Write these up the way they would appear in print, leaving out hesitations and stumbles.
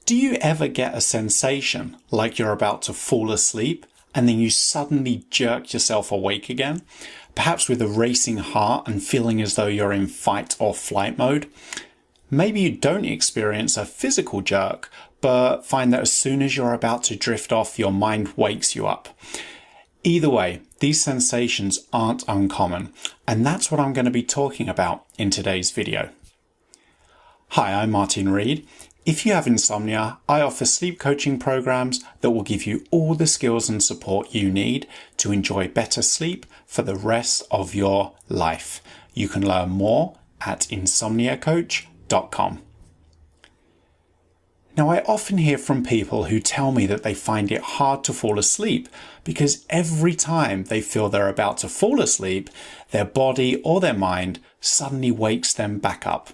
Do you ever get a sensation like you're about to fall asleep and then you suddenly jerk yourself awake again? Perhaps with a racing heart and feeling as though you're in fight or flight mode? Maybe you don't experience a physical jerk, but find that as soon as you're about to drift off, your mind wakes you up. Either way, these sensations aren't uncommon, and that's what I'm going to be talking about in today's video. Hi, I'm Martin Reed. If you have insomnia, I offer sleep coaching programs that will give you all the skills and support you need to enjoy better sleep for the rest of your life. You can learn more at insomniacoach.com. Now, I often hear from people who tell me that they find it hard to fall asleep because every time they feel they're about to fall asleep, their body or their mind suddenly wakes them back up.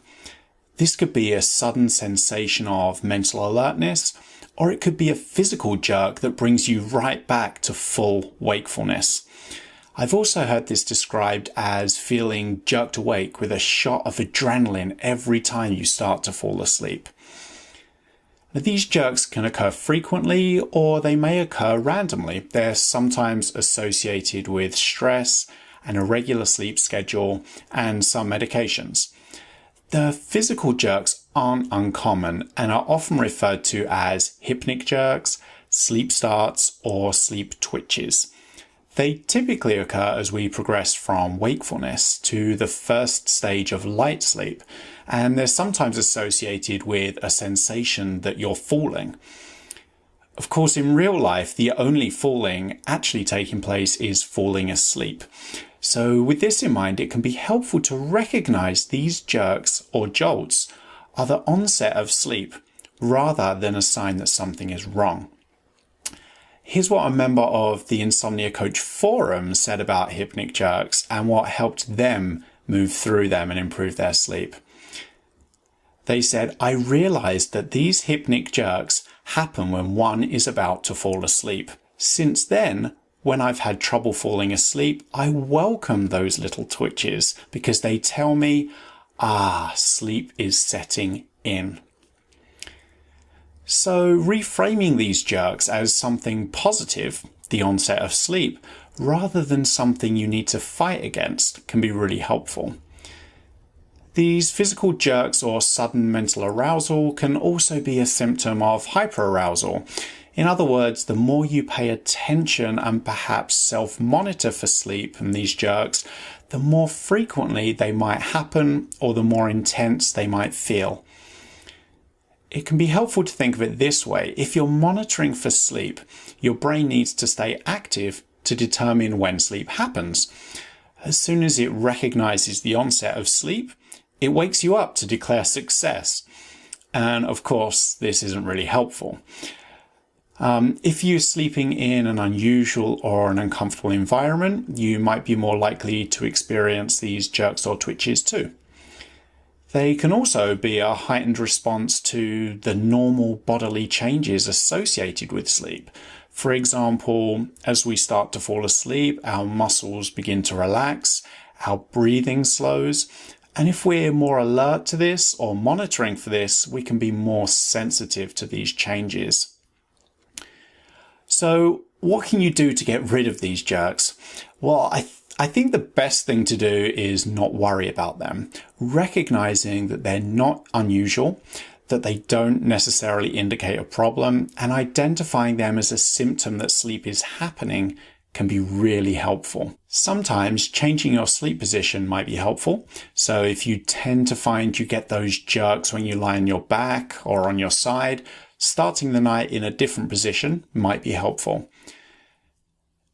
This could be a sudden sensation of mental alertness, or it could be a physical jerk that brings you right back to full wakefulness. I've also heard this described as feeling jerked awake with a shot of adrenaline every time you start to fall asleep. Now, these jerks can occur frequently, or they may occur randomly. They're sometimes associated with stress, an irregular sleep schedule, and some medications. The physical jerks aren't uncommon and are often referred to as hypnic jerks, sleep starts, or sleep twitches. They typically occur as we progress from wakefulness to the first stage of light sleep, and they're sometimes associated with a sensation that you're falling. Of course, in real life, the only falling actually taking place is falling asleep. So with this in mind, it can be helpful to recognize these jerks or jolts are the onset of sleep rather than a sign that something is wrong. Here's what a member of the Insomnia Coach forum said about hypnic jerks and what helped them move through them and improve their sleep. They said, "I realized that these hypnic jerks happen when one is about to fall asleep. Since then, when I've had trouble falling asleep, I welcome those little twitches because they tell me, sleep is setting in." So reframing these jerks as something positive, the onset of sleep, rather than something you need to fight against can be really helpful. These physical jerks or sudden mental arousal can also be a symptom of hyperarousal. In other words, the more you pay attention and perhaps self-monitor for sleep and these jerks, the more frequently they might happen or the more intense they might feel. It can be helpful to think of it this way. If you're monitoring for sleep, your brain needs to stay active to determine when sleep happens. As soon as it recognizes the onset of sleep, it wakes you up to declare success. And of course, this isn't really helpful. If you're sleeping in an unusual or an uncomfortable environment, you might be more likely to experience these jerks or twitches too. They can also be a heightened response to the normal bodily changes associated with sleep. For example, as we start to fall asleep, our muscles begin to relax, our breathing slows, and if we're more alert to this or monitoring for this, we can be more sensitive to these changes. So what can you do to get rid of these jerks? Well, I think the best thing to do is not worry about them, recognizing that they're not unusual, that they don't necessarily indicate a problem, and identifying them as a symptom that sleep is happening can be really helpful. Sometimes changing your sleep position might be helpful. So if you tend to find you get those jerks when you lie on your back or on your side, starting the night in a different position might be helpful.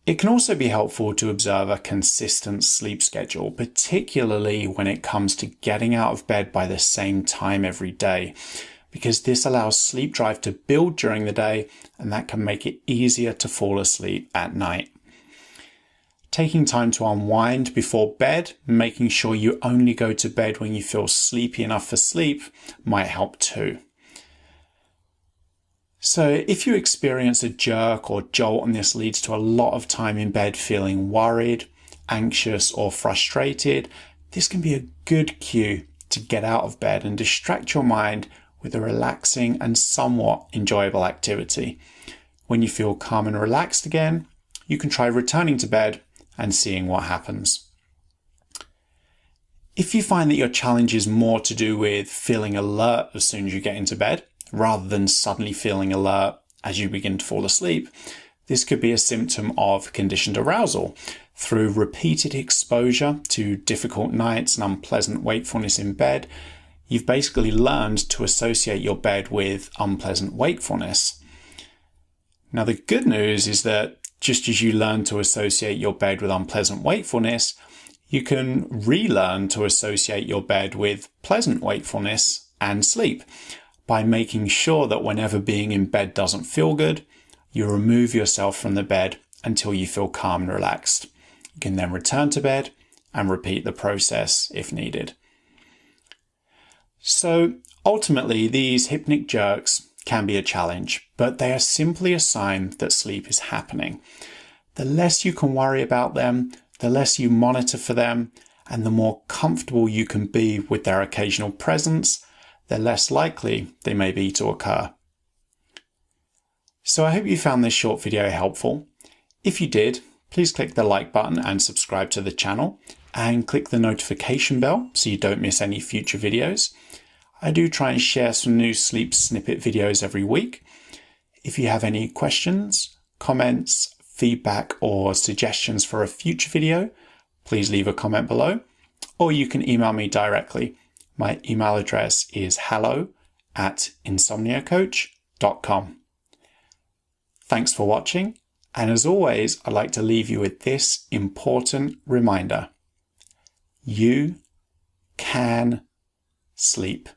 It can also be helpful to observe a consistent sleep schedule, particularly when it comes to getting out of bed by the same time every day, because this allows sleep drive to build during the day, and that can make it easier to fall asleep at night. Taking time to unwind before bed, making sure you only go to bed when you feel sleepy enough for sleep, might help too. So if you experience a jerk or jolt and this leads to a lot of time in bed feeling worried, anxious or frustrated, this can be a good cue to get out of bed and distract your mind with a relaxing and somewhat enjoyable activity. When you feel calm and relaxed again, you can try returning to bed and seeing what happens. If you find that your challenge is more to do with feeling alert as soon as you get into bed, rather than suddenly feeling alert as you begin to fall asleep, this could be a symptom of conditioned arousal. Through repeated exposure to difficult nights and unpleasant wakefulness in bed, you've basically learned to associate your bed with unpleasant wakefulness. Now, the good news is that just as you learn to associate your bed with unpleasant wakefulness, you can relearn to associate your bed with pleasant wakefulness and sleep by making sure that whenever being in bed doesn't feel good, you remove yourself from the bed until you feel calm and relaxed. You can then return to bed and repeat the process if needed. So ultimately, these hypnic jerks can be a challenge, but they are simply a sign that sleep is happening. The less you can worry about them, the less you monitor for them, and the more comfortable you can be with their occasional presence, the less likely they may be to occur. So I hope you found this short video helpful. If you did, please click the like button and subscribe to the channel, and click the notification bell so you don't miss any future videos. I do try and share some new sleep snippet videos every week. If you have any questions, comments, feedback, or suggestions for a future video, please leave a comment below, or you can email me directly. My email address is hello@insomniacoach.com. Thanks for watching, and as always, I'd like to leave you with this important reminder. You can sleep.